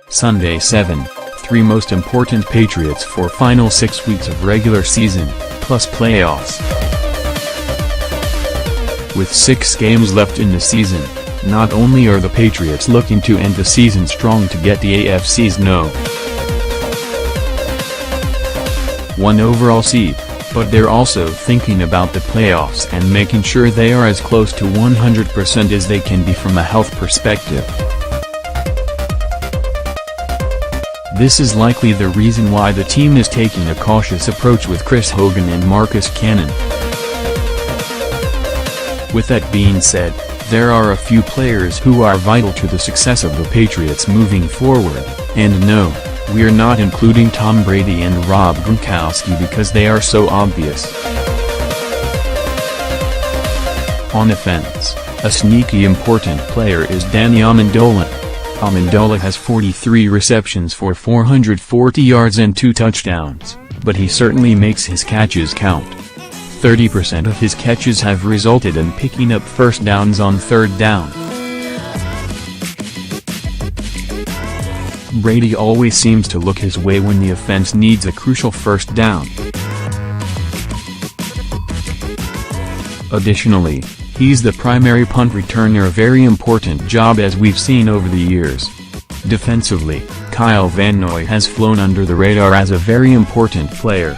Sunday 7, 3 most important Patriots for final 6 weeks of regular season, plus playoffs. With 6 games left in the season, not only are the Patriots looking to end the season strong to get the AFC's No. 1 overall seed, but they're also thinking about the playoffs and making sure they are as close to 100% as they can be from a health perspective. This is likely the reason why the team is taking a cautious approach with Chris Hogan and Marcus Cannon. With that being said, there are a few players who are vital to the success of the Patriots moving forward, and no, we're not including Tom Brady and Rob Gronkowski because they are so obvious. On offense, a sneaky important player is Danny Amendola. Amendola has 43 receptions for 440 yards and 2 touchdowns, but he certainly makes his catches count. 30% of his catches have resulted in picking up first downs on third down. Brady always seems to look his way when the offense needs a crucial first down. Additionally, he's the primary punt returner, a very important job as we've seen over the years. Defensively, Kyle Van Noy has flown under the radar as a very important player.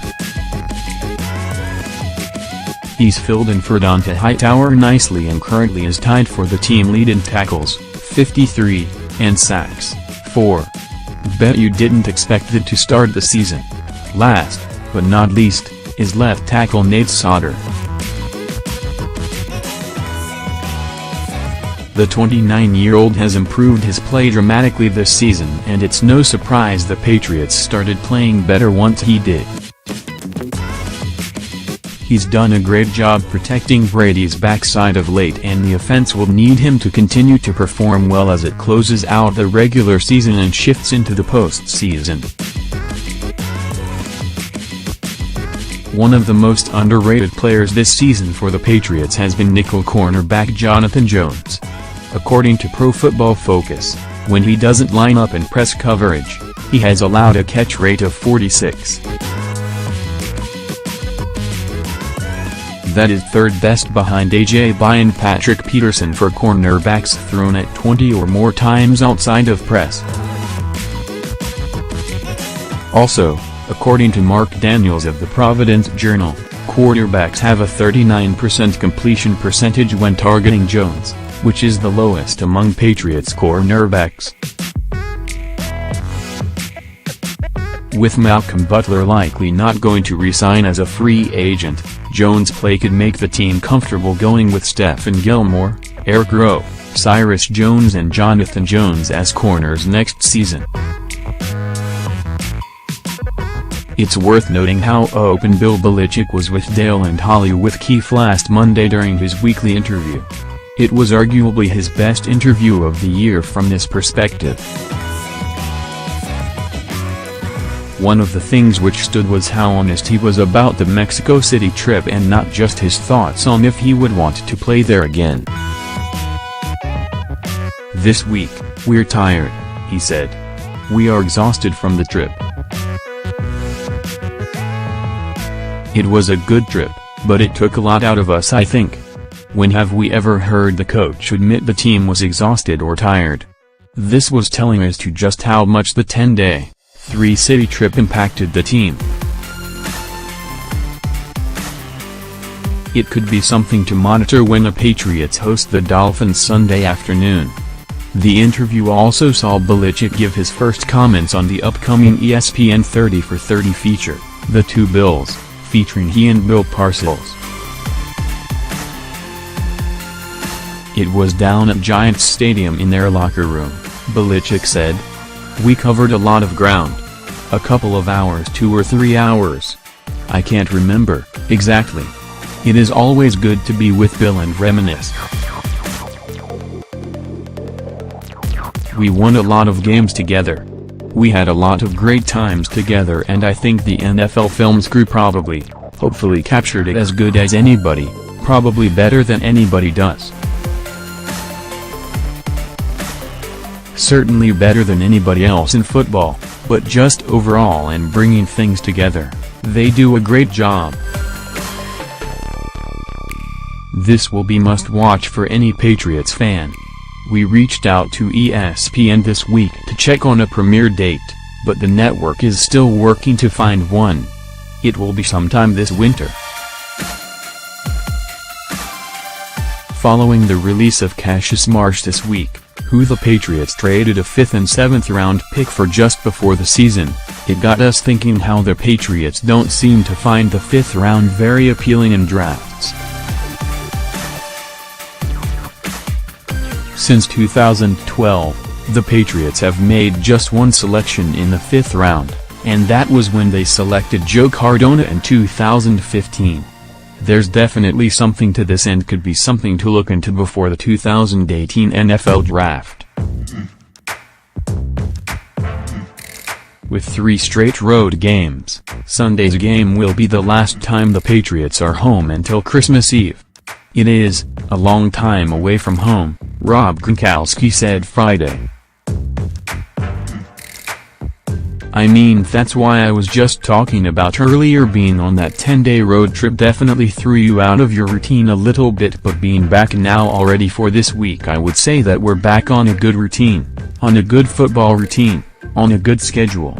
He's filled in for Dont'a Hightower nicely and currently is tied for the team lead in tackles, 53, and sacks, 4. Bet you didn't expect it to start the season. Last, but not least, is left tackle Nate Sauter. The 29-year-old has improved his play dramatically this season, and it's no surprise the Patriots started playing better once he did. He's done a great job protecting Brady's backside of late, and the offense will need him to continue to perform well as it closes out the regular season and shifts into the postseason. One of the most underrated players this season for the Patriots has been nickel cornerback Jonathan Jones. According to Pro Football Focus, when he doesn't line up in press coverage, he has allowed a catch rate of 46. That is third best behind A.J. Bye and Patrick Peterson for cornerbacks thrown at 20 or more times outside of press. Also, according to Mark Daniels of the Providence Journal, quarterbacks have a 39% completion percentage when targeting Jones, which is the lowest among Patriots cornerbacks. With Malcolm Butler likely not going to re-sign as a free agent, Jones' play could make the team comfortable going with Stephon Gilmore, Eric Rowe, Cyrus Jones and Jonathan Jones as corners next season. It's worth noting how open Bill Belichick was with Dale and Holly with Keefe last Monday during his weekly interview. It was arguably his best interview of the year from this perspective. One of the things which stood was how honest he was about the Mexico City trip and not just his thoughts on if he would want to play there again. "This week, we're tired," he said. "We are exhausted from the trip. It was a good trip, but it took a lot out of us, I think. When have we ever heard the coach admit the team was exhausted or tired? This was telling us to just how much the 10-day, 3-city trip impacted the team. It could be something to monitor when the Patriots host the Dolphins Sunday afternoon." The interview also saw Belichick give his first comments on the upcoming ESPN 30 for 30 feature, The Two Bills, featuring he and Bill Parcells. "It was down at Giants Stadium in their locker room," Belichick said. "We covered a lot of ground. A couple of hours, 2 or 3 hours. I can't remember exactly. It is always good to be with Bill and reminisce. We won a lot of games together. We had a lot of great times together, and I think the NFL Films crew probably, hopefully captured it as good as anybody, probably better than anybody does." Certainly better than anybody else in football, but just overall and bringing things together, they do a great job. This will be must-watch for any Patriots fan. We reached out to ESPN this week to check on a premiere date, but the network is still working to find one. It will be sometime this winter. Following the release of Cassius Marsh this week, who the Patriots traded a 5th and 7th round pick for just before the season, it got us thinking how the Patriots don't seem to find the 5th round very appealing in drafts. Since 2012, the Patriots have made just one selection in the 5th round, and that was when they selected Joe Cardona in 2015. There's definitely something to this and could be something to look into before the 2018 NFL Draft. With 3 straight road games, Sunday's game will be the last time the Patriots are home until Christmas Eve. It is a long time away from home, Rob Gronkowski said Friday. I mean, that's why I was just talking about earlier, being on that 10-day road trip definitely threw you out of your routine a little bit, but being back now already for this week, I would say that we're back on a good routine, on a good football routine, on a good schedule.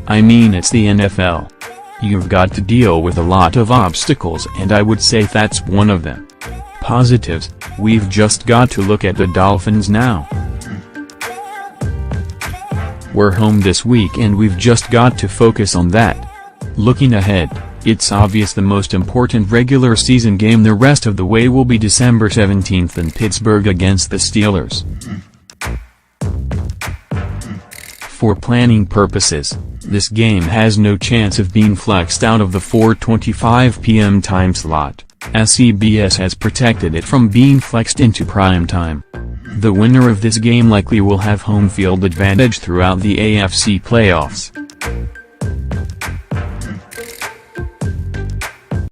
I mean, it's the NFL. You've got to deal with a lot of obstacles, and I would say that's one of them. Positives, we've just got to look at the Dolphins now. We're home this week and we've just got to focus on that. Looking ahead, it's obvious the most important regular season game the rest of the way will be December 17th in Pittsburgh against the Steelers. For planning purposes, this game has no chance of being flexed out of the 4:25 p.m. time slot, as CBS has protected it from being flexed into prime time. The winner of this game likely will have home field advantage throughout the AFC playoffs.